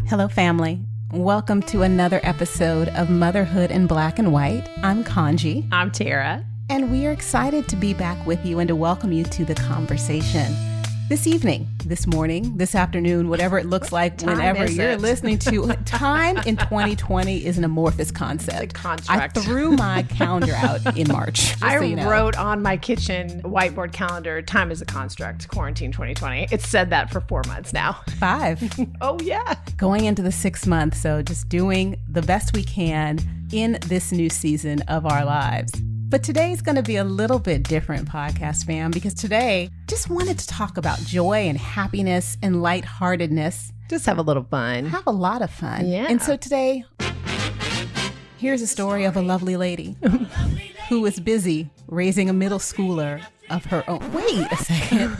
Hello, family. Welcome to another episode of Motherhood in Black and White. I'm Kaanji. I'm Tara. And we are excited to be back with you and to welcome you to the conversation. This evening, this morning, this afternoon, whatever it looks like whenever you're listening to time in 2020 is an amorphous concept. It's a construct. I threw my calendar out in March. I wrote on my kitchen whiteboard calendar, time is a construct, quarantine 2020. It's said that for 4 months now. 5. Oh, yeah. Going into the 6th month, so just doing the best we can in this new season of our lives. But today's going to be a little bit different, podcast fam, because today just wanted to talk about joy and happiness and lightheartedness. Just have a little fun. Have a lot of fun. Yeah. And so today, here's a story of a lovely lady who was busy raising a middle schooler of her own. Wait a second.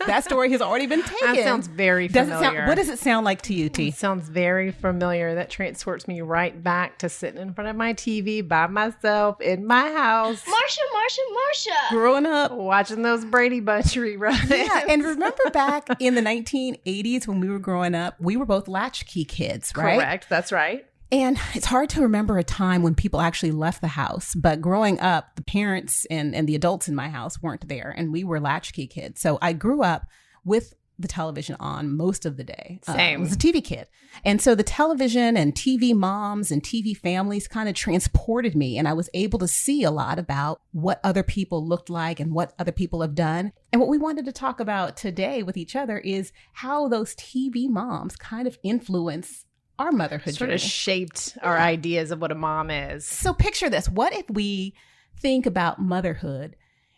That story has already been taken. That sounds very familiar. What does it sound like to you, T? It sounds very familiar. That transports me right back to sitting in front of my TV by myself in my house. Marsha. Growing up. Watching those Brady Bunch reruns. Yeah, and remember back in the 1980s when we were growing up, we were both latchkey kids, right? Correct. That's right. And it's hard to remember a time when people actually left the house. But growing up, the parents and the adults in my house weren't there. And we were latchkey kids. So I grew up with the television on most of the day. Same. I was a TV kid. And so the television and TV moms and TV families kind of transported me. And I was able to see a lot about what other people looked like and what other people have done. And what we wanted to talk about today with each other is how those TV moms kind of influence our motherhood sort journey. of shaped our ideas of what a mom is. So picture this. What if we think about motherhood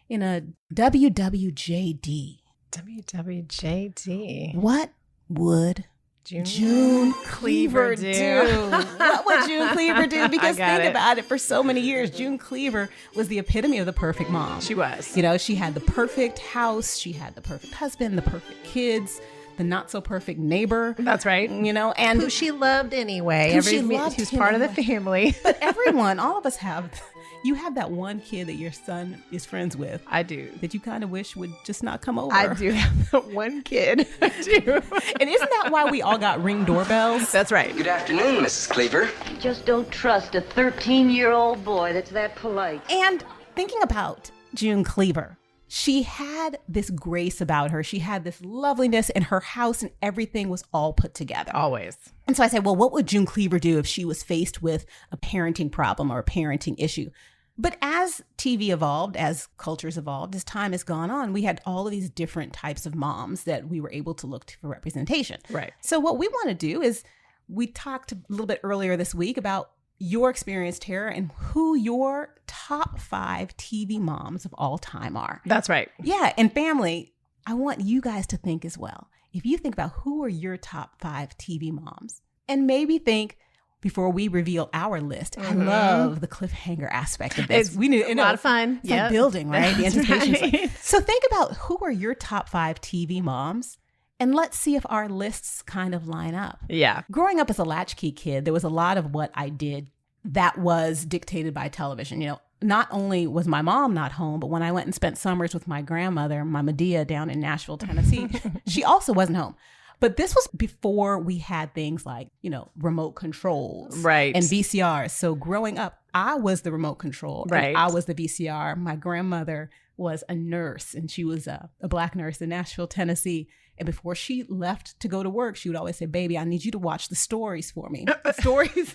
in a WWJD? WWJD. What would June Cleaver do? What would June Cleaver do? Because think about it, for so many years, June Cleaver was the epitome of the perfect mom. She was. You know, she had the perfect house. She had the perfect husband, the perfect kids, the not so perfect neighbor. That's right. You know, and who she loved anyway. Who's part of the family. But everyone, all of us have, you have that one kid that your son is friends with. I do. That you kind of wish would just not come over. I do have that one kid. I do. And isn't that why we all got Ring doorbells? That's right. Good afternoon, Mrs. Cleaver. Just don't trust a 13-year-old boy that's that polite. And thinking about June Cleaver, she had this grace about her. She had this loveliness, and her house and everything was all put together. Always. And so I said, well, what would June Cleaver do if she was faced with a parenting problem or a parenting issue? But as TV evolved, as cultures evolved, as time has gone on, we had all of these different types of moms that we were able to look to for representation. Right. So what we want to do is, we talked a little bit earlier this week about your experience, Tara, and who your top 5 TV moms of all time are. That's right. Yeah. And family, I want you guys to think as well. If you think about who are your top 5 TV moms, and maybe think, before we reveal our list, I love the cliffhanger aspect of this. It's a lot of fun. It's like building, right? The anticipation. Right. So think about who are your top 5 TV moms, and let's see if our lists kind of line up. Yeah. Growing up as a latchkey kid, there was a lot of what I did that was dictated by television. You know, not only was my mom not home, but when I went and spent summers with my grandmother, my Medea, down in Nashville, Tennessee, she also wasn't home. But this was before we had things like, you know, remote controls, right, and VCRs. So growing up, I was the remote control, right, and I was the VCR. My grandmother was a nurse, and she was a Black nurse in Nashville, Tennessee. And before she left to go to work, she would always say, "Baby, I need you to watch the stories for me." The stories.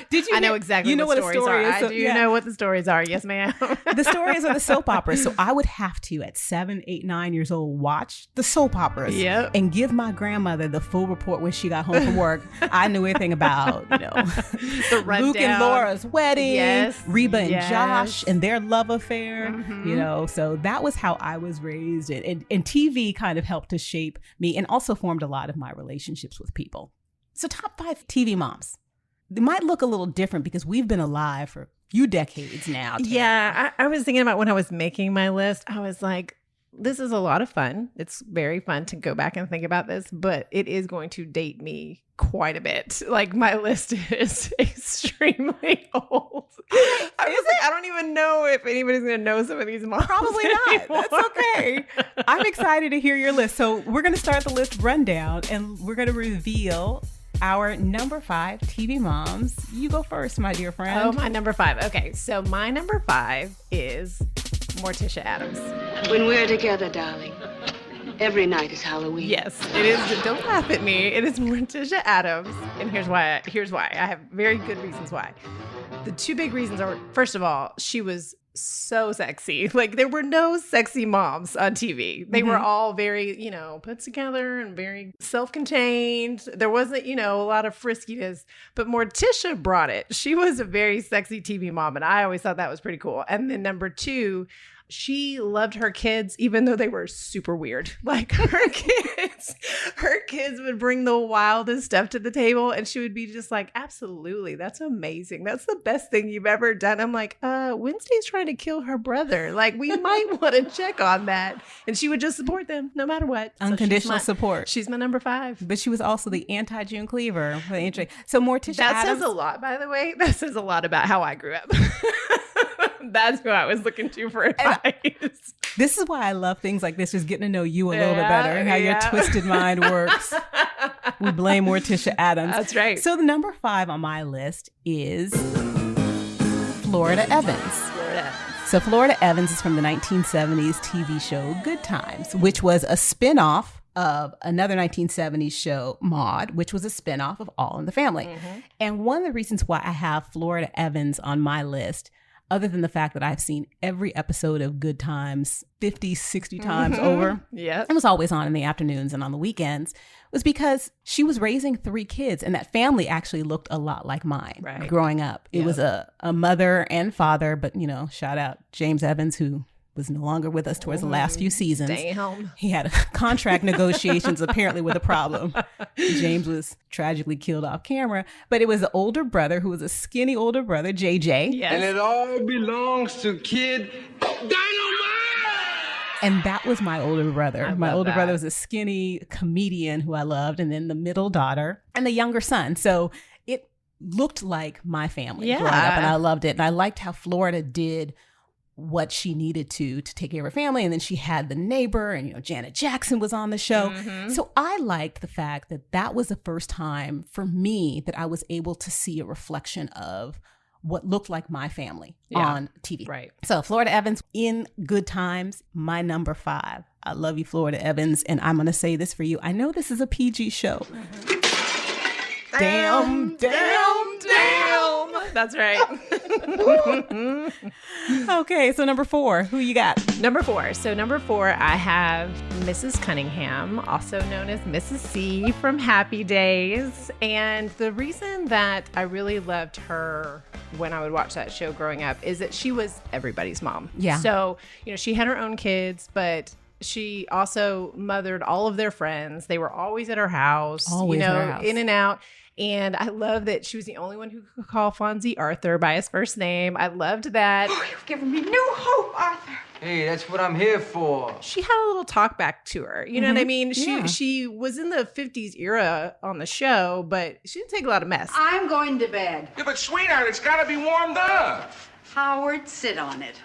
Did you? I know exactly what the stories are. I do know what the stories are. Yes, ma'am. The stories are the soap operas. So I would have to, at 7, 8, 9 years old, watch the soap operas. Yep. And give my grandmother the full report when she got home from work. I knew everything about, you know, the Luke and Laura's wedding, yes, Reba and Josh and their love affair. You know, so that was how I was raised. And TV kind of helped to shape me and also formed a lot of my relationships with people. So top 5 TV moms. They might look a little different because we've been alive for a few decades now. Tara. Yeah, I was thinking about when I was making my list, I was like, this is a lot of fun. It's very fun to go back and think about this, but it is going to date me quite a bit. Like, my list is extremely old. I don't even know if anybody's going to know some of these moms. Probably not. That's okay. I'm excited to hear your list. So we're going to start the list rundown, and we're going to reveal our number 5 TV moms. You go first, my dear friend. Oh, my number 5. Okay, so my number 5 is Morticia Addams. When we're together, darling, every night is Halloween. Yes, it is. Don't laugh at me. It is Morticia Addams. And here's why. I have very good reasons why. The 2 big reasons are, first of all, she was so sexy. Like, there were no sexy moms on TV. They were all very, put together and very self-contained. There wasn't, a lot of friskiness. But Morticia brought it. She was a very sexy TV mom, and I always thought that was pretty cool. And then number 2, she loved her kids, even though they were super weird. Like, her kids would bring the wildest stuff to the table, and she would be just like, absolutely, that's amazing. That's the best thing you've ever done. I'm like, Wednesday's trying to kill her brother. Like, we might want to check on that. And she would just support them no matter what. Unconditional support. She's my number 5. But she was also the anti-June Cleaver. So Morticia Addams. That says a lot, by the way. That says a lot about how I grew up. That's who I was looking to for advice. This is why I love things like this, just getting to know you a little bit better, how your twisted mind works. We blame Morticia Addams. That's right. So the number 5 on my list is Florida Evans. So Florida Evans is from the 1970s TV show Good Times, which was a spinoff of another 1970s show, Maude, which was a spinoff of All in the Family. And one of the reasons why I have Florida Evans on my list, other than the fact that I've seen every episode of Good Times 50, 60 times over. Yeah. It was always on in the afternoons and on the weekends, was because she was raising 3 kids, and that family actually looked a lot like mine growing up. It was a mother and father, but, shout out James Evans, who was no longer with us towards the last few seasons. Stay home. He had contract negotiations apparently with a problem. James was tragically killed off camera, but it was the older brother who was a skinny older brother, JJ. Yes. And it all belongs to Kid Dynamite! And that was my older brother. My older that. brother was a skinny comedian who I loved, and then the middle daughter and the younger son. So it looked like my family growing up, and I loved it. And I liked how Florida did what she needed to take care of her family. And then she had the neighbor, and, Janet Jackson was on the show. So I liked the fact that that was the first time for me that I was able to see a reflection of what looked like my family on TV. Right. So Florida Evans in Good Times, my number 5. I love you, Florida Evans. And I'm going to say this for you. I know this is a PG show. Damn. That's right. Okay, so number 4, who you got? Number 4. So number 4, I have Mrs. Cunningham, also known as Mrs. C from Happy Days. And the reason that I really loved her when I would watch that show growing up is that she was everybody's mom. Yeah. So, she had her own kids, but she also mothered all of their friends. They were always at her house, Always at her house. in and out. And I love that she was the only one who could call Fonzie Arthur by his first name. I loved that. Oh, you've given me new hope, Arthur. Hey, that's what I'm here for. She had a little talk back to her. You know what I mean? She was in the 50s era on the show, but she didn't take a lot of mess. I'm going to bed. Yeah, but sweetheart, it's gotta be warmed up. Howard, sit on it.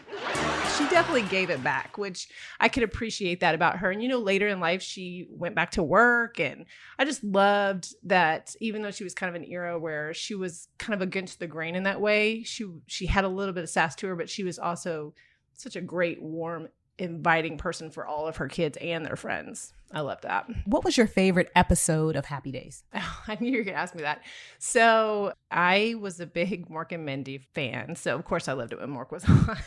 She definitely gave it back, which I could appreciate that about her. And, later in life, she went back to work. And I just loved that even though she was kind of an era where she was kind of against the grain in that way, she had a little bit of sass to her, but she was also such a great, warm, inviting person for all of her kids and their friends. I love that. What was your favorite episode of Happy Days? Oh, I knew you were going to ask me that. So I was a big Mork and Mindy fan. So, of course, I loved it when Mork was on.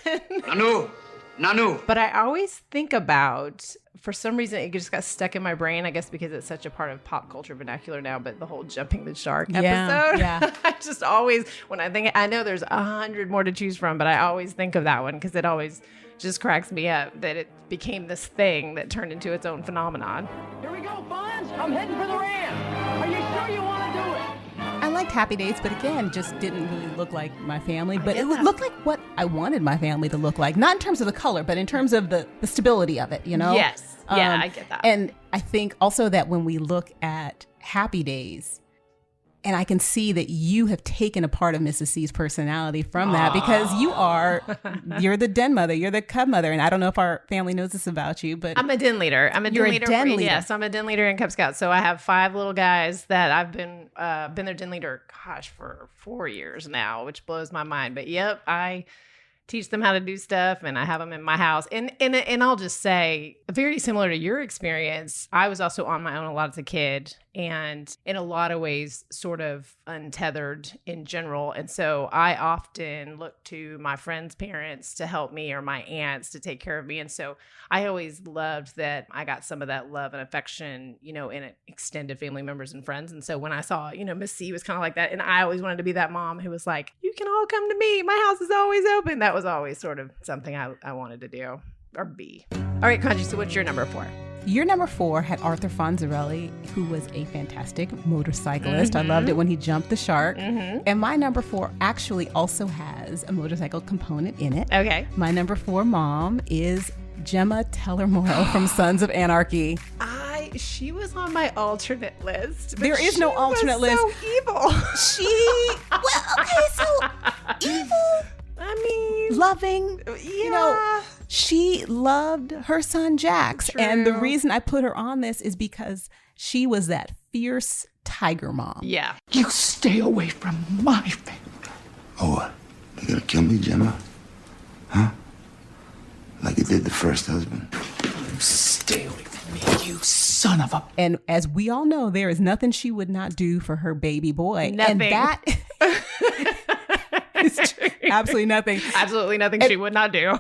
Nanu. But I always think about, for some reason, it just got stuck in my brain, I guess because it's such a part of pop culture vernacular now, but the whole jumping the shark episode. Yeah. I just always, when I think, I know there's 100 more to choose from, but I always think of that one because it always just cracks me up that it became this thing that turned into its own phenomenon. Here we go, Fonz. I'm heading for the ramp. Are you sure you want to do it? I liked Happy Days, but again, just didn't really look like my family. But it looked like what I wanted my family to look like. Not in terms of the color, but in terms of the stability of it, Yes. Yeah, I get that. And I think also that when we look at Happy Days, And I can see that you have taken a part of Mrs. C's personality from that because you're the den mother, you're the cub mother. And I don't know if our family knows this about you, but I'm a den leader. You're a den leader. Yes, I'm a den leader in Cub Scouts. So I have 5 little guys that I've been their den leader, for 4 years now, which blows my mind. But yep, I teach them how to do stuff, and I have them in my house. And I'll just say, very similar to your experience, I was also on my own a lot as a kid, and in a lot of ways sort of untethered in general. And so I often look to my friends' parents to help me, or my aunts to take care of me. And so I always loved that I got some of that love and affection, in extended family members and friends. And so when I saw, Miss C was kind of like that, and I always wanted to be that mom who was like, you can all come to me. My house is always open. That was always sort of something I wanted to do or be. All right, Kaanji, so what's your number 4? Your number 4 had Arthur Fonzarelli, who was a fantastic motorcyclist. Mm-hmm. I loved it when he jumped the shark. Mm-hmm. And my number 4 actually also has a motorcycle component in it. Okay. My number 4 mom is Gemma Teller-Morrell from Sons of Anarchy. She was on my alternate list. There is no alternate list. So evil. Evil. I mean, Loving. yeah. She loved her son Jax. True. And the reason I put her on this is because she was that fierce tiger mom. Yeah. You stay away from my family. Oh, what? You gonna kill me, Gemma? Huh? Like you did the first husband? You stay away from me, you son of a... And as we all know, there is nothing she would not do for her baby boy. Nothing. And that is absolutely nothing. Absolutely nothing she would not do.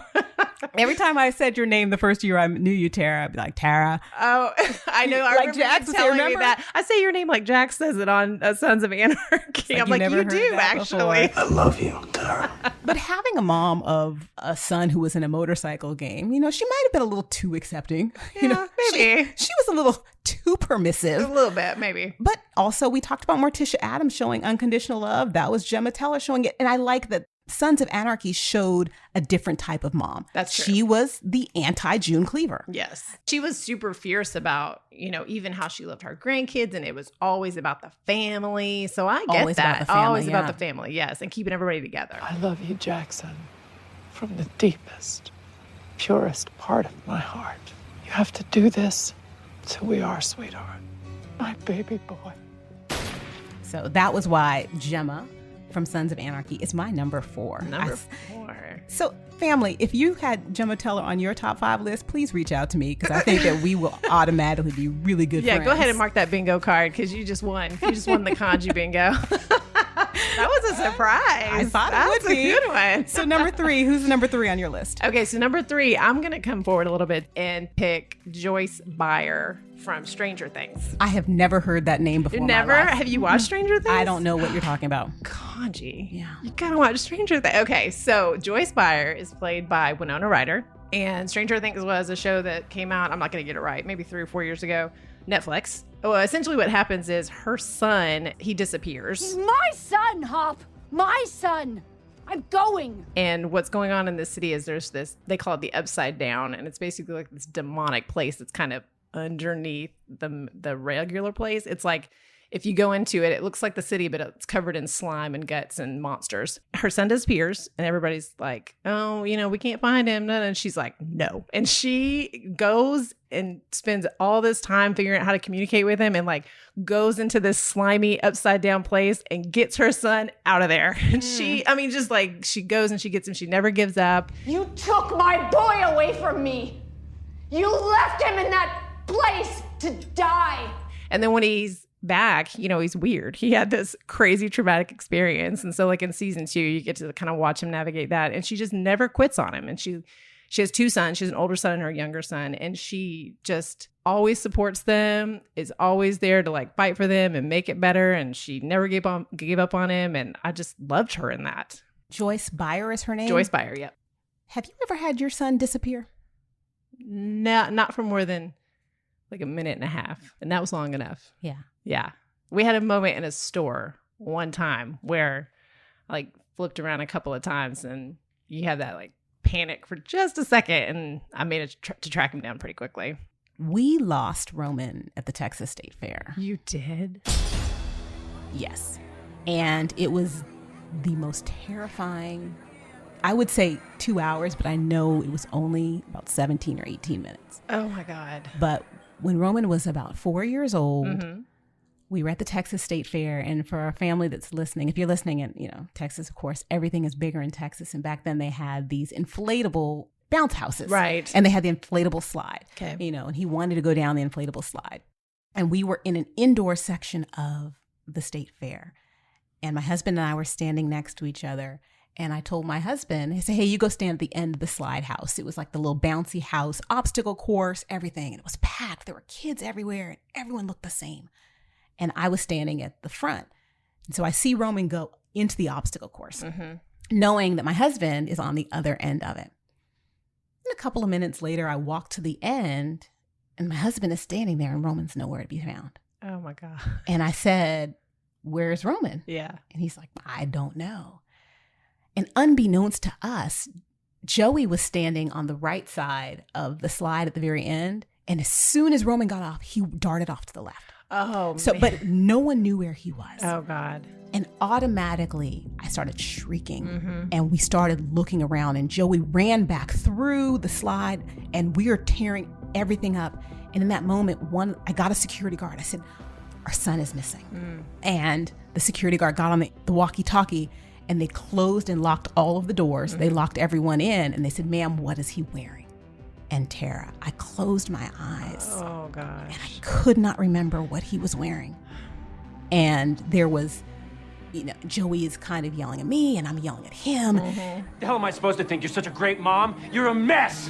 Every time I said your name the first year I knew you, Tara, I'd be like, Tara. Oh, I know. I Like remember Jax you would say, telling me remember? that. I say your name like Jax says it on Sons of Anarchy. I'm you like, never you heard do, that actually. before. I love you, Tara. But having a mom of a son who was in a motorcycle game, she might have been a little too accepting. Yeah, maybe. She was a little too permissive. A little bit, maybe. But also, we talked about Morticia Addams showing unconditional love. That was Gemma Teller showing it. And I like that Sons of Anarchy showed a different type of mom. That's true. She was the anti-June Cleaver. Yes. She was super fierce about, even how she loved her grandkids, and it was always about the family. So I get Always that. about the family, Always yeah. about the family, yes, and keeping everybody together. I love you, Jackson, from the deepest, purest part of my heart. You have to do this till we are, sweetheart. My baby boy. So that was why Gemma from Sons of Anarchy is my number 4. Number 4. So, family, if you had Gemma Teller on your top 5 list, please reach out to me because I think that we will automatically be really good friends. Yeah, go ahead and mark that bingo card because you just won. You just won the Kaanji bingo. That was a surprise. I thought it That's would be. a good one. So, number 3, who's number 3 on your list? Okay, so number 3, I'm going to come forward a little bit and pick Joyce Byer from Stranger Things. I have never heard that name before. Never? In my life. Have you watched Stranger Things? I don't know what you're talking about. Kaanji. Yeah. You gotta watch Stranger Things. Okay, so Joyce Byer is played by Winona Ryder. And Stranger Things was a show that came out, I'm not gonna get it right, maybe 3 or 4 years ago. Netflix. Well, essentially what happens is her son, he disappears. My son, Hop! My son! I'm going! And what's going on in this city is there's this, they call it the Upside Down, and it's basically like this demonic place that's kind of underneath the regular place. It's like if you go into it, it looks like the city, but it's covered in slime and guts and monsters. Her son disappears, and everybody's like, oh, we can't find him. And she's like, no. And she goes and spends all this time figuring out how to communicate with him and like goes into this slimy upside down place and gets her son out of there. And she goes and she gets him. She never gives up. You took my boy away from me! You left him in that place to die! And then when he's back, he's weird. He had this crazy traumatic experience. And so like in season 2, you get to kind of watch him navigate that. And she just never quits on him. And she has 2 sons. She has an older son and her younger son. And she just always supports them, is always there to like fight for them and make it better. And she never gave up on him. And I just loved her in that. Joyce Byer is her name? Joyce Byer, yep. Have you ever had your son disappear? No, not for more than like a minute and a half. And that was long enough. Yeah. Yeah. We had a moment in a store one time where I like flipped around a couple of times and you have that like panic for just a second. And I made it to track him down pretty quickly. We lost Roman at the Texas State Fair. You did? Yes. And it was the most terrifying, I would say 2 hours, but I know it was only about 17 or 18 minutes. Oh my God. But when Roman was about 4 years old, we were at the Texas State Fair. And for our family that's listening, if you're listening in, Texas, of course, everything is bigger in Texas. And back then they had these inflatable bounce houses. Right. And they had the inflatable slide. Okay. And he wanted to go down the inflatable slide. And we were in an indoor section of the State Fair. And my husband and I were standing next to each other. And I told my husband, I said, hey, you go stand at the end of the slide house. It was like the little bouncy house, obstacle course, everything. And it was packed. There were kids everywhere and everyone looked the same. And I was standing at the front. And so I see Roman go into the obstacle course, knowing that my husband is on the other end of it. And a couple of minutes later, I walk to the end and my husband is standing there and Roman's nowhere to be found. Oh my God. And I said, where's Roman? Yeah. And he's like, I don't know. And unbeknownst to us, Joey was standing on the right side of the slide at the very end. And as soon as Roman got off, he darted off to the left. Oh, so, man. But no one knew where he was. Oh, God. And automatically, I started shrieking. And we started looking around. And Joey ran back through the slide. And we were tearing everything up. And in that moment, I got a security guard. I said, our son is missing. And the security guard got on the walkie-talkie. And they closed and locked all of the doors. They locked everyone in. And they said, ma'am, what is he wearing? And Tara, I closed my eyes. Oh, gosh. And I could not remember what he was wearing. And there was, Joey is kind of yelling at me and I'm yelling at him. The hell am I supposed to think? You're such a great mom? You're a mess!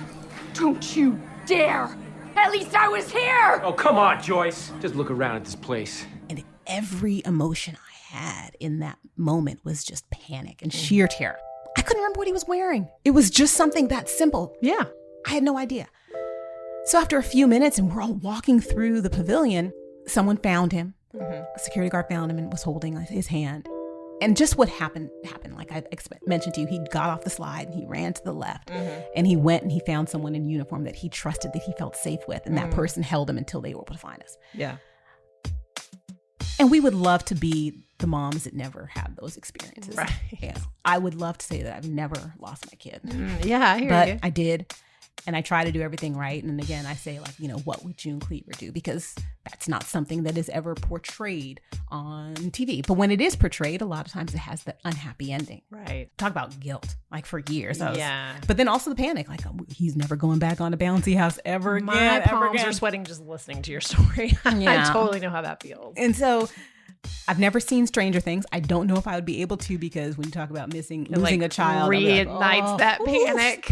Don't you dare! At least I was here! Oh, come on, Joyce. Just look around at this place. And every emotion I had in that moment was just panic and sheer terror. I couldn't remember what he was wearing. It was just something that simple. Yeah. I had no idea. So after a few minutes and we're all walking through the pavilion, someone found him. A security guard found him and was holding his hand. And just what happened. Like I mentioned to you, he got off the slide and he ran to the left and he went and he found someone in uniform that he trusted, that he felt safe with. And that person held him until they were able to find us. Yeah. And we would love to be the moms that never had those experiences. Right. Yeah. I would love to say that I've never lost my kid. Yeah, I hear but you. I did. And I try to do everything right. And again, I say what would June Cleaver do? Because that's not something that is ever portrayed on TV. But when it is portrayed, a lot of times it has the unhappy ending. Right. Talk about guilt, for years. Yeah. But then also the panic, he's never going back on a bouncy house ever again. My palms are sweating just listening to your story. Yeah. I totally know how that feels. And so I've never seen Stranger Things. I don't know if I would be able to, because when you talk about losing a child, reignites that panic.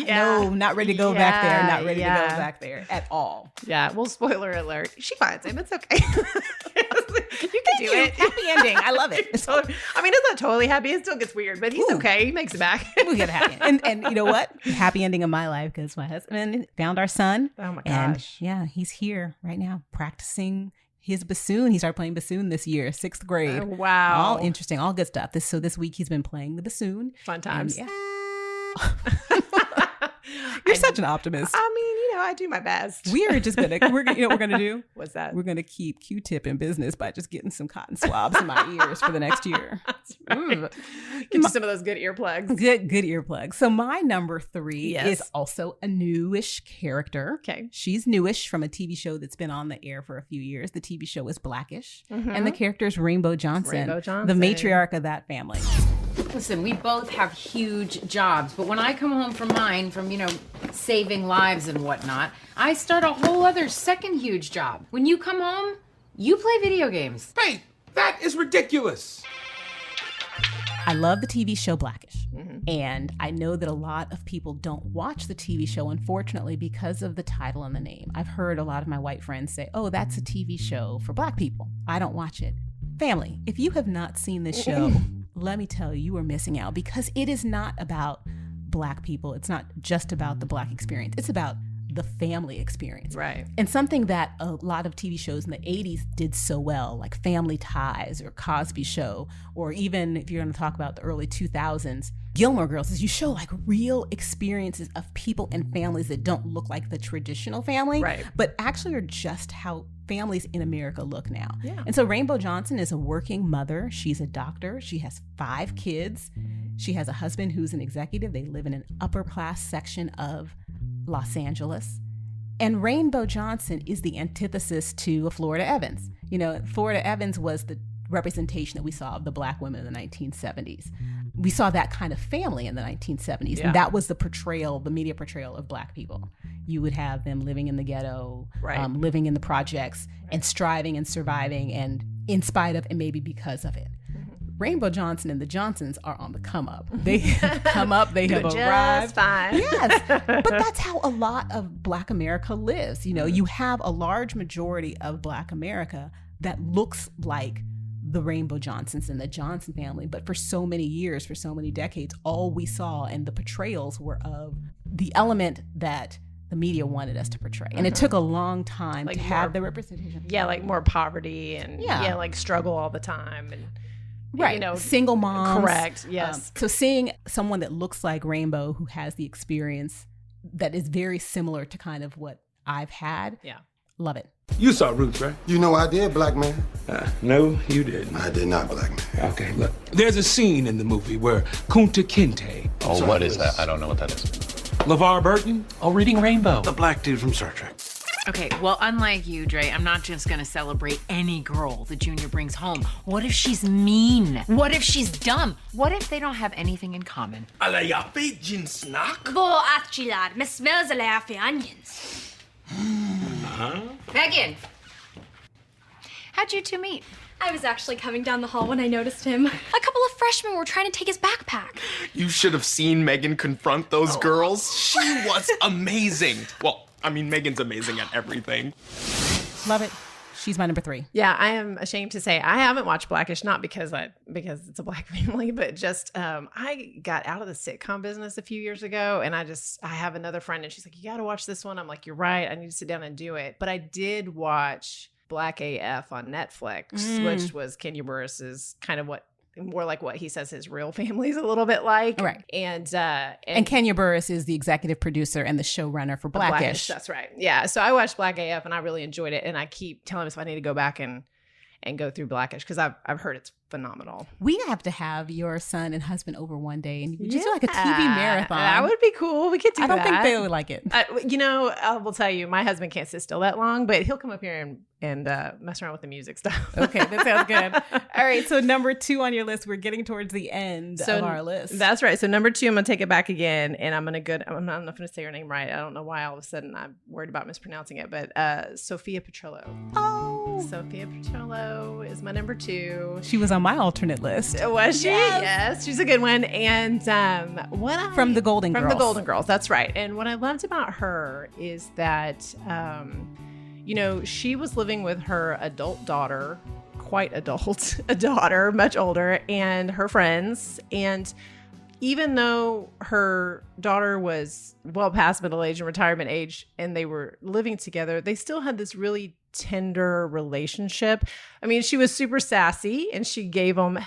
Yeah. No, not ready to go back there. Not ready to go back there at all. Yeah. Well, spoiler alert. She finds him. It's okay. You can do it. Happy ending. I love it. It's not totally happy. It still gets weird, but he's okay. He makes it back. We get a happy ending. And you know what? Happy ending of my life, because my husband found our son. Oh my gosh. And yeah, he's here right now practicing his bassoon. He started playing bassoon this year, 6th grade. Oh, wow. All interesting, all good stuff. This week he's been playing the bassoon. Fun times. Yeah. You're such an optimist. I mean, I do my best. We're just gonna what we're gonna do? What's that? We're gonna keep Q-tip in business by just getting some cotton swabs in my ears for the next year. That's right. Get you some of those good earplugs. Good earplugs. So my number 3 is also a newish character. Okay. She's newish from a TV show that's been on the air for a few years. The TV show is Blackish. And the character is Rainbow Johnson, the matriarch of that family. Listen, we both have huge jobs, but when I come home from mine, from, saving lives and whatnot, I start a whole other second huge job. When you come home, you play video games. Hey, that is ridiculous. I love the TV show Blackish. And I know that a lot of people don't watch the TV show, unfortunately, because of the title and the name. I've heard a lot of my white friends say, oh, that's a TV show for Black people. I don't watch it. Family, if you have not seen this show, let me tell you, you are missing out, because it is not about Black people. It's not just about the Black experience. It's about the family experience. Right. And something that a lot of TV shows in the 80s did so well, like Family Ties or Cosby Show, or even if you're going to talk about the early 2000s, Gilmore Girls, is you show real experiences of people and families that don't look like the traditional family, right, but actually are just how families in America look now. Yeah. And so Rainbow Johnson is a working mother. She's a doctor. She has 5 kids. She has a husband who's an executive. They live in an upper class section of Los Angeles. And Rainbow Johnson is the antithesis to a Florida Evans. You know, Florida Evans was the representation that we saw of the Black women in the 1970s. We saw that kind of family in the 1970s. Yeah. And that was the portrayal, the media portrayal of Black people. You would have them living in the ghetto, Right. Living in the projects, and striving and surviving, and in spite of and maybe because of it. Rainbow Johnson and the Johnsons are on the come up. They have come up. They have Just arrived. fine. Yes, but that's how a lot of Black America lives. You know, you have a large majority of Black America that looks like the Rainbow Johnsons and the Johnson family. But for so many years, for so many decades, all we saw and the portrayals were of the element that the media wanted us to portray. And it took a long time Like to more- have the representation. Yeah, like more poverty and Yeah. like struggle all the time and Right. you know, single moms. correct. Yes. So seeing someone that looks like Rainbow who has the experience that is very similar to kind of what I've had. Yeah. Love it. You saw Roots, right? You know I did, black man. No, you didn't. I did not, black man. Okay, look. There's a scene in the movie where Kunta Kinte. Oh, what is that? I don't know what that is. LeVar Burton. Oh, Reading Rainbow. The black dude from Star Trek. Okay, well, unlike you, Dre, I'm not just gonna celebrate any girl that Junior brings home. What if she's mean? What if she's dumb? What if they don't have anything in common? Alla yappi gin snack. Vår atchilad, men smells a laugh for onions. Megan! How'd you two meet? I was actually coming down the hall when I noticed him. A couple of freshmen were trying to take his backpack. You should have seen Megan confront those girls. She was amazing. Well, I mean, Megan's amazing at everything. Love it. She's my number 3. Yeah, I am ashamed to say I haven't watched Blackish, not because it's a Black family, but just I got out of the sitcom business a few years ago, and I have another friend, and she's like, "You got to watch this one." I'm like, "You're right. I need to sit down and do it." But I did watch Black AF on Netflix, which was Kenya Barris's kind of more like what he says his real family's a little bit like. Right. And Kenya Barris is the executive producer and the showrunner for Blackish. That's right. Yeah. So I watched Black AF and I really enjoyed it. And I keep telling myself I need to go back and go through Blackish because I've heard it's phenomenal. We have to have your son and husband over one day and just do like a TV marathon. That would be cool. We could do that. I don't think they would like it. I will tell you, my husband can't sit still that long, but he'll come up here and mess around with the music stuff. Okay, that sounds good. All right, so number 2 on your list, we're getting towards the end of our list. That's right. So number 2, I'm going to take it back again, and I'm not going to say her name right. I don't know why all of a sudden I'm worried about mispronouncing it, but Sophia Petrillo. Oh. Sophia Petrillo is my number 2. She was on my alternate list. Was she? Yes, she's a good one. And from the Golden Girls. From the Golden Girls, that's right. And what I loved about her is that, she was living with her adult daughter, quite adult, a daughter, much older, and her friends. And even though her daughter was well past middle age and retirement age, and they were living together, they still had this really tender relationship. I mean, she was super sassy and she gave them,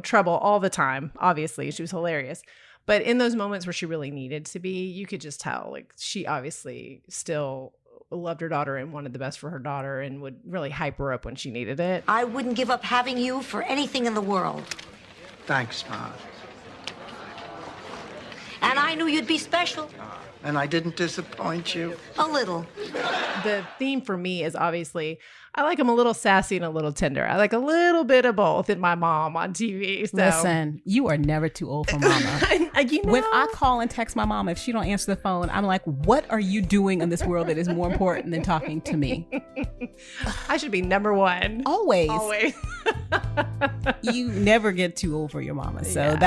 trouble all the time. Obviously, she was hilarious. But in those moments where she really needed to be, you could just tell, like, she obviously still loved her daughter and wanted the best for her daughter and would really hype her up when she needed it. I wouldn't give up having you for anything in the world. Thanks, Ma. And I knew you'd be special. And I didn't disappoint you? A little. The theme for me is obviously, I like them a little sassy and a little tender. I like a little bit of both in my mom on TV. So. Listen, you are never too old for mama. When I call and text my mom, if she don't answer the phone, I'm like, what are you doing in this world that is more important than talking to me? I should be number 1. Always. You never get too old for your mama. So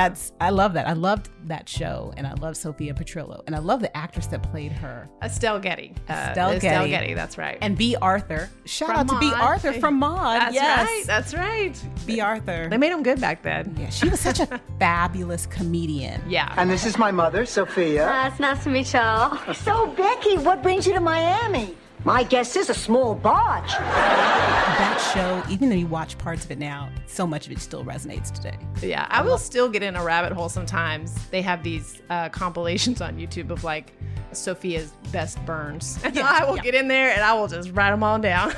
I love that. I loved that show, and I love Sophia Petrillo, and I love the actress that played her. Estelle Getty. Estelle Getty, that's right. And B. Arthur. Shout out to B. Arthur from Maude. That's right. B. Arthur. They made him good back then. Yeah, she was such a fabulous comedian. Yeah. And this is my mother, Sophia. It's nice to meet y'all. So, Becky, what brings you to Miami? My guess is a small barge. That show, even though you watch parts of it now, so much of it still resonates today. Yeah, I will still get in a rabbit hole sometimes. They have these compilations on YouTube of like Sophia's best burns. And I will get in there and I will just write them all down.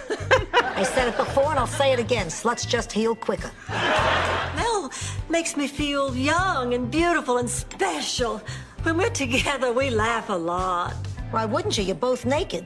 I said it before and I'll say it again. Sluts just heal quicker. Mel makes me feel young and beautiful and special. When we're together, we laugh a lot. Why wouldn't you? You're both naked.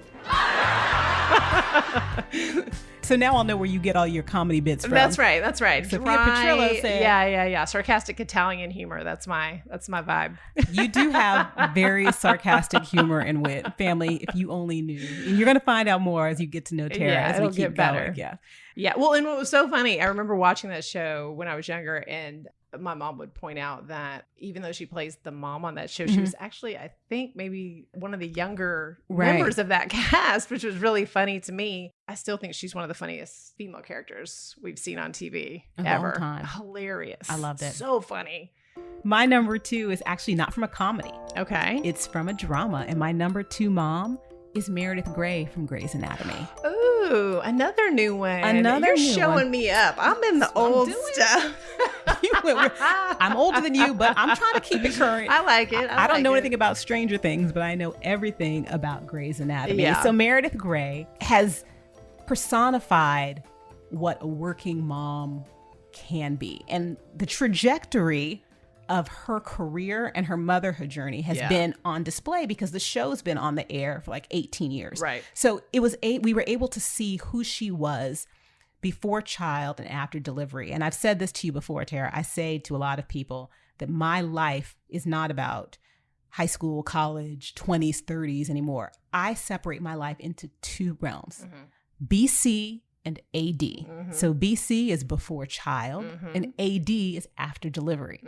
So now I'll know where you get all your comedy bits from. That's right. Sophia Petrillo said, Yeah. Sarcastic Italian humor. That's my vibe. You do have very sarcastic humor and wit. Family, if you only knew. And you're going to find out more as you get to know Tara as we keep better. going. Yeah. Yeah. Well, and what was so funny, I remember watching that show when I was younger, and my mom would point out that even though she plays the mom on that show, she was actually, I think, maybe one of the younger members of that cast, which was really funny to me. I still think she's one of the funniest female characters we've seen on TV ever. Long time. Hilarious. I loved it. So funny. My number 2 is actually not from a comedy. Okay. It's from a drama. And my number 2 mom is Meredith Grey from Grey's Anatomy. Ooh, another new one. You're showing me up. I'm in the old stuff. I'm older than you, but I'm trying to keep it current. I like it. I don't know anything about Stranger Things, but I know everything about Grey's Anatomy. Yeah. So Meredith Grey has personified what a working mom can be. And the trajectory of her career and her motherhood journey has been on display because the show's been on the air for like 18 years. Right. So we were able to see who she was before child and after delivery. And I've said this to you before, Tara. I say to a lot of people that my life is not about high school, college, 20s, 30s anymore. I separate my life into 2 realms, BC and AD. So BC is before child and AD is after delivery.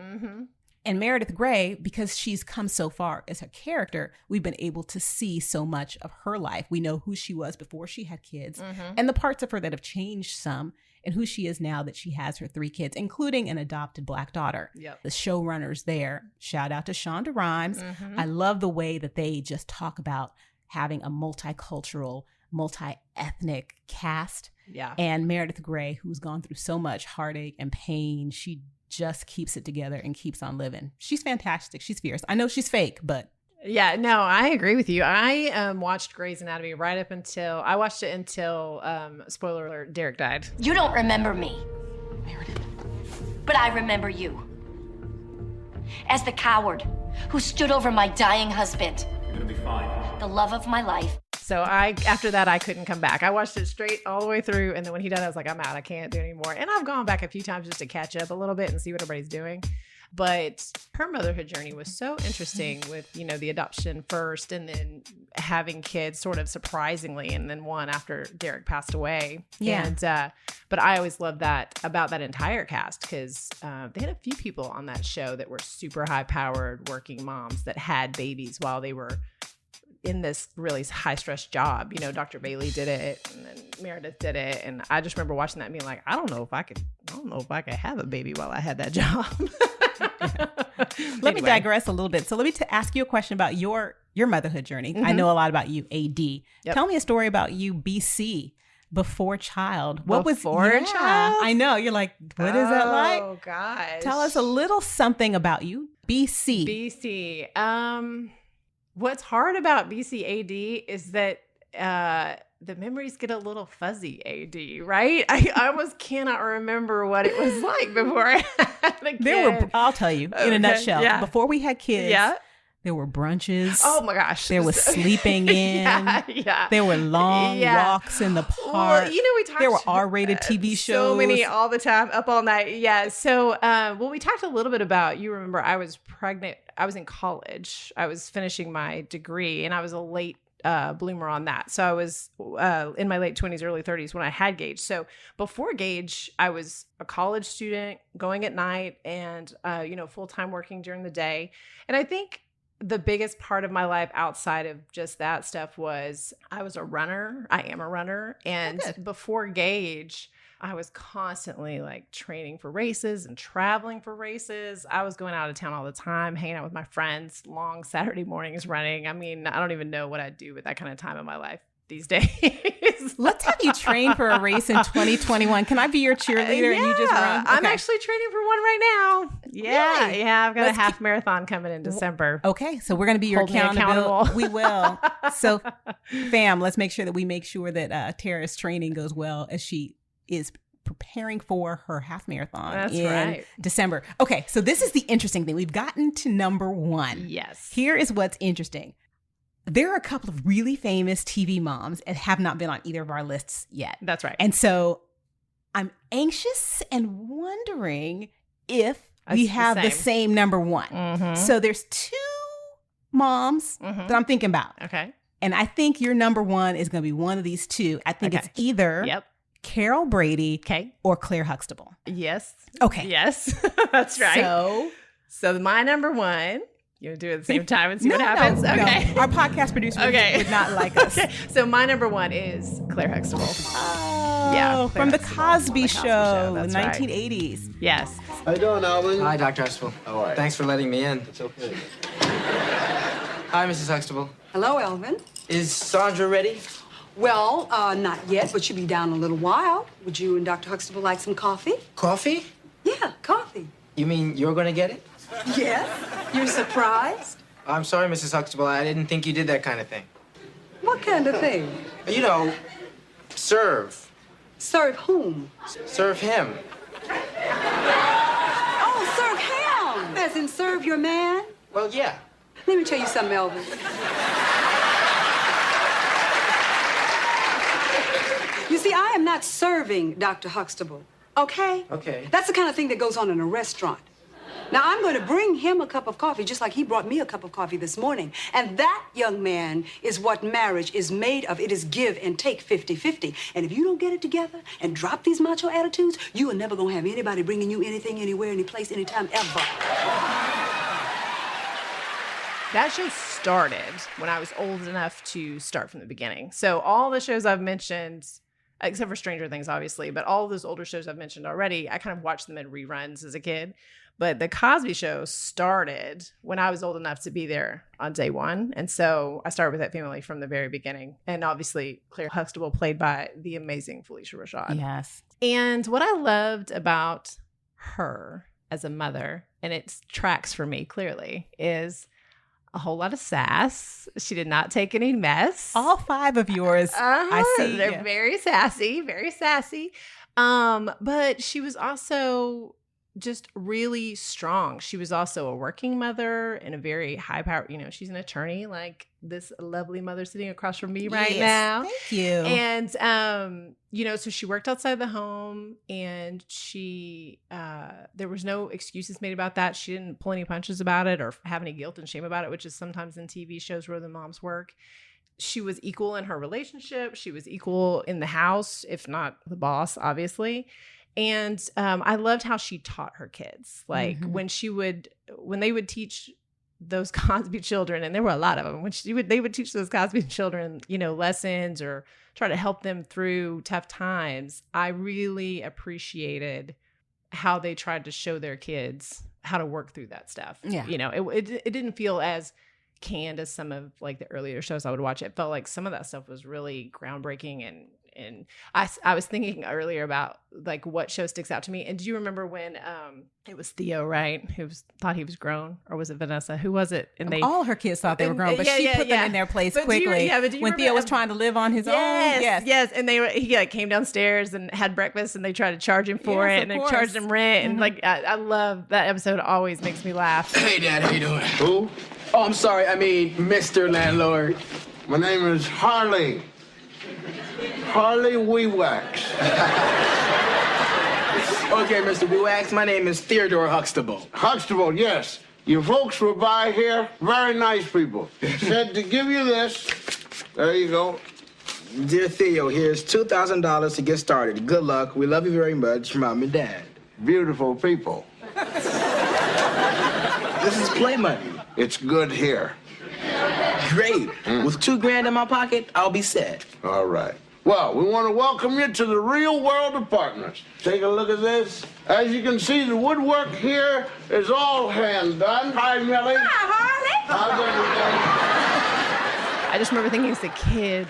And Meredith Grey, because she's come so far as a character, we've been able to see so much of her life. We know who she was before she had kids and the parts of her that have changed some and who she is now that she has her 3 kids, including an adopted Black daughter. Yep. The showrunners there, shout out to Shonda Rhimes. I love the way that they just talk about having a multicultural, multi-ethnic cast. Yeah. And Meredith Grey, who's gone through so much heartache and pain, she just keeps it together and keeps on living. She's fantastic. She's fierce. I know she's fake, but yeah, no, I agree with you. I watched Grey's Anatomy right up until spoiler alert, Derek died. You don't remember me, Meredith, but I remember you as the coward who stood over my dying husband. You're gonna be fine. The love of my life. So after that, I couldn't come back. I watched it straight all the way through. And then when he died, I was like, I'm out. I can't do it anymore. And I've gone back a few times just to catch up a little bit and see what everybody's doing. But her motherhood journey was so interesting with, the adoption first and then having kids sort of surprisingly. And then one after Derek passed away. Yeah. And, but I always loved that about that entire cast because they had a few people on that show that were super high powered working moms that had babies while they were in this really high stress job. Dr. Bailey did it and then Meredith did it. And I just remember watching that and being like, I don't know if I could have a baby while I had that job. Let me digress a little bit. So let me ask you a question about your motherhood journey. I know a lot about you, AD. Yep. Tell me a story about you, BC, before child. Before child? I know. You're like, what is that like? Oh, gosh. Tell us a little something about you, BC. What's hard about BC AD is that the memories get a little fuzzy AD, right? I almost cannot remember what it was like before I had a kid. I'll tell you in a nutshell. Before we had kids, there were brunches. Oh my gosh. There was sleeping in. Yeah. There were long walks in the park. Well, we talked. There were R-rated TV shows. So many all the time, up all night. Yeah. So, we talked a little bit about, you remember I was pregnant. I was in college. I was finishing my degree and I was a late bloomer on that. So I was in my late 20s, early 30s when I had Gage. So before Gage, I was a college student going at night and, full-time working during the day. And I think the biggest part of my life outside of just that stuff was I was a runner. I am a runner. And before Gage, I was constantly like training for races and traveling for races. I was going out of town all the time, hanging out with my friends, long Saturday mornings running. I mean, I don't even know what I'd do with that kind of time in my life these days. Let's have you train for a race in 2021. Can I be your cheerleader and you just run? I'm actually training for one right now. Yeah. Really? Yeah. I've got a half marathon coming in December. Okay. So we're going to be your Hold me accountable. We will. So fam, let's make sure that Tara's training goes well as she is preparing for her half marathon in December. Okay. So this is the interesting thing. We've gotten to number 1. Yes. Here is what's interesting. There are a couple of really famous TV moms that have not been on either of our lists yet. That's right. And so I'm anxious and wondering if we have the same number 1. Mm-hmm. So there's 2 moms that I'm thinking about. Okay. And I think your number 1 is going to be one of these 2. I think it's either Carol Brady or Claire Huxtable. Yes. Okay. Yes. That's right. So my number 1... You want to do it at the same time and see what happens? No. Our podcast producer would not like us. Okay. So my number 1 is Claire Huxtable. Oh, yeah, from the Cosby Show, That's the right. 1980s. Yes. How you doing, Alvin? Hi, Dr. Huxtable. How are you? Thanks for letting me in. It's okay. Hi, Mrs. Huxtable. Hello, Elvin. Is Sandra ready? Well, not yet, but she'll be down in a little while. Would you and Dr. Huxtable like some coffee? Coffee? Yeah, coffee. You mean you're gonna get it? Yes? You're surprised? I'm sorry, Mrs. Huxtable. I didn't think you did that kind of thing. What kind of thing? You know, serve. Serve whom? Serve him. Oh, serve him! As in serve your man? Well, yeah. Let me tell you something, Elvin. You see, I am not serving Dr. Huxtable, okay? Okay. That's the kind of thing that goes on in a restaurant. Now, I'm going to bring him a cup of coffee, just like he brought me a cup of coffee this morning. And that, young man, is what marriage is made of. It is give and take 50-50. And if you don't get it together and drop these macho attitudes, you are never going to have anybody bringing you anything, anywhere, any place, anytime, ever. That show started when I was old enough to start from the beginning. So all the shows I've mentioned, except for Stranger Things, obviously, but all those older shows I've mentioned already, I kind of watched them in reruns as a kid. But the Cosby Show started when I was old enough to be there on day 1. And so I started with that family from the very beginning. And obviously, Claire Huxtable, played by the amazing Felicia Rashad. Yes. And what I loved about her as a mother, and it tracks for me clearly, is a whole lot of sass. She did not take any mess. All 5 of yours, I see. They're very sassy, very sassy. But she was also just really strong. She was also a working mother and a very high power, she's an attorney, like this lovely mother sitting across from me right now. Thank you. And, so she worked outside the home, and she, there was no excuses made about that. She didn't pull any punches about it or have any guilt and shame about it, which is sometimes in TV shows where the moms work. She was equal in her relationship. She was equal in the house, if not the boss, obviously. And I loved how she taught her kids. Like when they would teach those Cosby children, and there were a lot of them, they would teach those Cosby children, lessons or try to help them through tough times. I really appreciated how they tried to show their kids how to work through that stuff. Yeah. It didn't feel as canned as some of like the earlier shows I would watch. It felt like some of that stuff was really groundbreaking, and I was thinking earlier about like what show sticks out to me. And do you remember when it was Theo, right, who thought he was grown, or was it Vanessa? Who was it? And all her kids thought they were grown, but she put them in their place quickly. When Theo was trying to live on his own. Yes. And he came downstairs and had breakfast, and they tried to charge him for it, and they charged him rent. And like I love that episode. It always makes me laugh. Hey, Dad, how you doing? Who? Oh, I'm sorry. I mean, Mr. Landlord. My name is Harley. Harley Weewax. Okay, Mr. Weewax, my name is Theodore Huxtable. Huxtable, yes. Your folks were by here. Very nice people. Said to give you this. There you go. Dear Theo, here's $2,000 to get started. Good luck. We love you very much, Mom and Dad. Beautiful people. This is play money. It's good here. Great. With $2,000 in my pocket, I'll be set. All right. Well, we want to welcome you to the Real World of Partners. Take a look at this. As you can see, the woodwork here is all hand done. Hi, Millie. Hi, Harley. How's everything? I just remember thinking as a kid,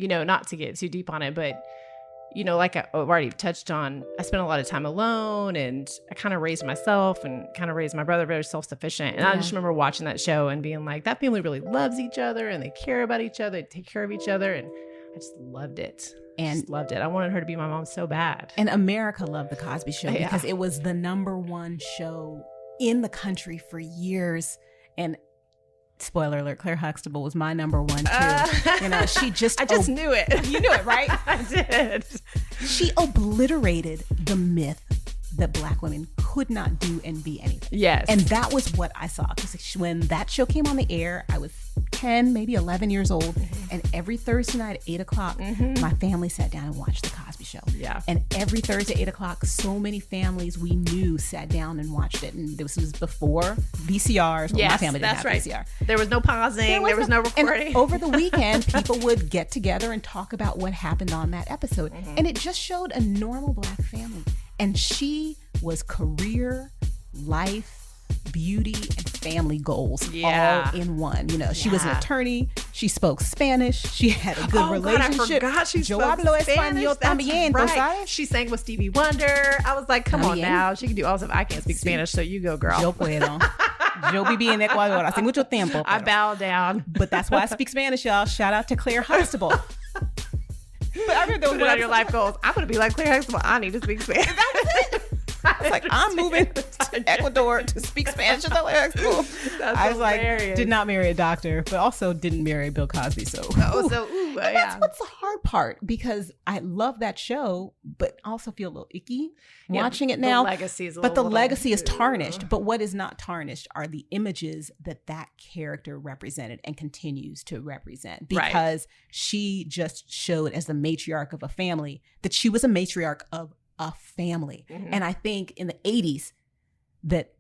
not to get too deep on it, but like I've already touched on, I spent a lot of time alone, and I kind of raised myself and kind of raised my brother very self-sufficient. And I just remember watching that show and being like, that family really loves each other and they care about each other, they take care of each other. And I just loved it. And loved it. I wanted her to be my mom so bad. And America loved The Cosby Show because it was the #1 show in the country for years. And spoiler alert, Claire Huxtable was my #1 too. She just... I just knew it. You knew it, right? I did. She obliterated the myth that Black women could not do and be anything. Yes. And that was what I saw. Because when that show came on the air, I was 10, maybe 11 years old. And every Thursday night at 8 o'clock, my family sat down and watched The Cosby Show. Yeah. And every Thursday at 8 o'clock, so many families we knew sat down and watched it. And this was before VCRs. Yes, my family didn't that's have right. VCR. There was no pausing. There was no recording. And over the weekend, people would get together and talk about what happened on that episode. And it just showed a normal Black family. And she was career, life, beauty, and family goals all in one. She was an attorney. She spoke Spanish. She had a good relationship. God, I forgot she Yo spoke hablo Spanish. español también, That's ¿tú right. sabes? She sang with Stevie Wonder. I was like, come on now. She can do all stuff. I can't speak Spanish, so you go, girl. Yo puedo. Yo viví en Ecuador hace mucho tiempo. I bow down. But that's why I speak Spanish, y'all. Shout out to Claire Huxtable. But I remember Put it on your life goals. I'm going to be like Claire Huxtable. I need to speak Spanish. It's like, I'm moving to Ecuador to speak Spanish at Claire Huxtable. I was hilarious. like, did not marry a doctor, but also didn't marry Bill Cosby. So, that's what's the hard part, because I love that show, but also feel a little icky watching it now. The legacy is legacy is tarnished. But what is not tarnished are the images that character represented and continues to represent, because she just showed as the matriarch of a family that she was a matriarch of a family. And I think in the 80s that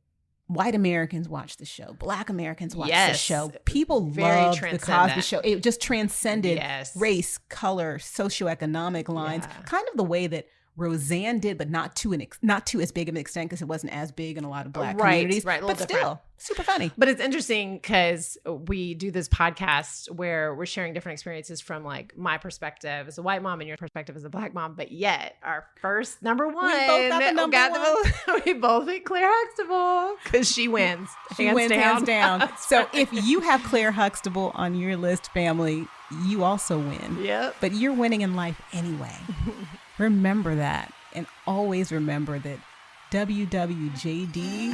white Americans watched the show, Black Americans watched the show. People loved the Cosby Show. It just transcended race, color, socioeconomic lines, kind of the way that Roseanne did, but not to as big of an extent, because it wasn't as big in a lot of Black communities. Right, but still super funny. But it's interesting because we do this podcast where we're sharing different experiences from like my perspective as a white mom and your perspective as a Black mom. But yet our first #1, we both got the #1. We both hit Claire Huxtable because she wins. Hands down. So if you have Claire Huxtable on your list, family, you also win. Yep. But you're winning in life anyway. Remember that, and always remember that WWJD,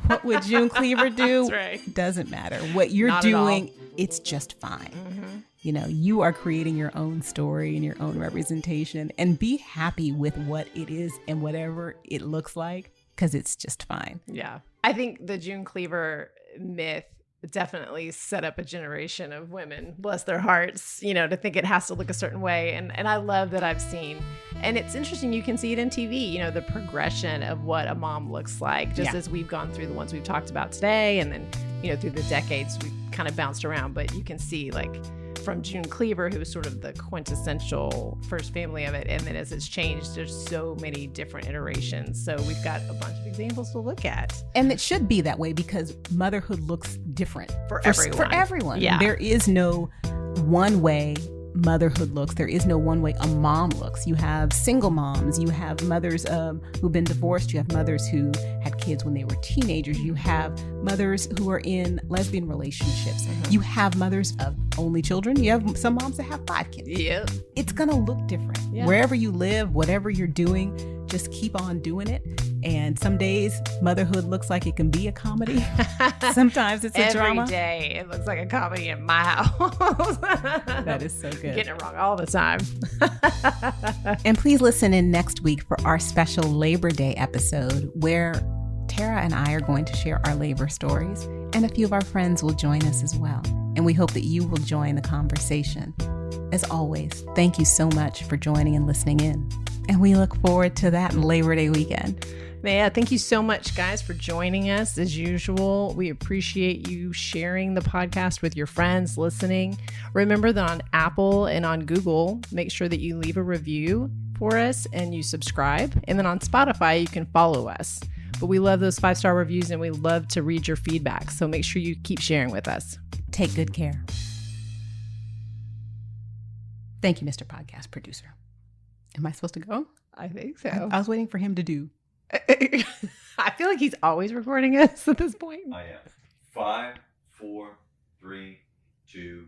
what would June Cleaver do? That's right. Doesn't matter. What you're Not at doing, all. it's just fine. You are creating your own story and your own representation, and be happy with what it is and whatever it looks like, because it's just fine. Yeah. I think the June Cleaver myth definitely set up a generation of women, bless their hearts, to think it has to look a certain way. And I love that I've seen, and it's interesting, you can see it in TV, the progression of what a mom looks like, just as we've gone through the ones we've talked about today. And then, through the decades, we've kind of bounced around, but you can see like from June Cleaver, who was sort of the quintessential first family of it. And then as it's changed, there's so many different iterations. So we've got a bunch of examples to look at. And it should be that way, because motherhood looks different for everyone. Yeah. There is no one way motherhood looks. There is no one way a mom looks. You have single moms. You have mothers who've been divorced. You have mothers who had kids when they were teenagers. You have mothers who are in lesbian relationships. You have mothers of only children. You have some moms that have 5 kids. Yep. It's going to look different. Yeah. Wherever you live, whatever you're doing, just keep on doing it. And some days motherhood looks like it can be a comedy. Sometimes it's a drama. Every day it looks like a comedy in my house. That is so good. Getting it wrong all the time. And please listen in next week for our special Labor Day episode, where Tara and I are going to share our labor stories, and a few of our friends will join us as well. And we hope that you will join the conversation. As always, thank you so much for joining and listening in. And we look forward to that Labor Day weekend. Yeah, thank you so much, guys, for joining us. As usual, we appreciate you sharing the podcast with your friends, listening. Remember that on Apple and on Google, make sure that you leave a review for us and you subscribe. And then on Spotify, you can follow us. But we love those 5-star reviews, and we love to read your feedback. So make sure you keep sharing with us. Take good care. Thank you, Mr. Podcast Producer. Am I supposed to go? I think so. I was waiting for him to do. I feel like he's always recording us at this point. I am. 5, 4, 3, 2,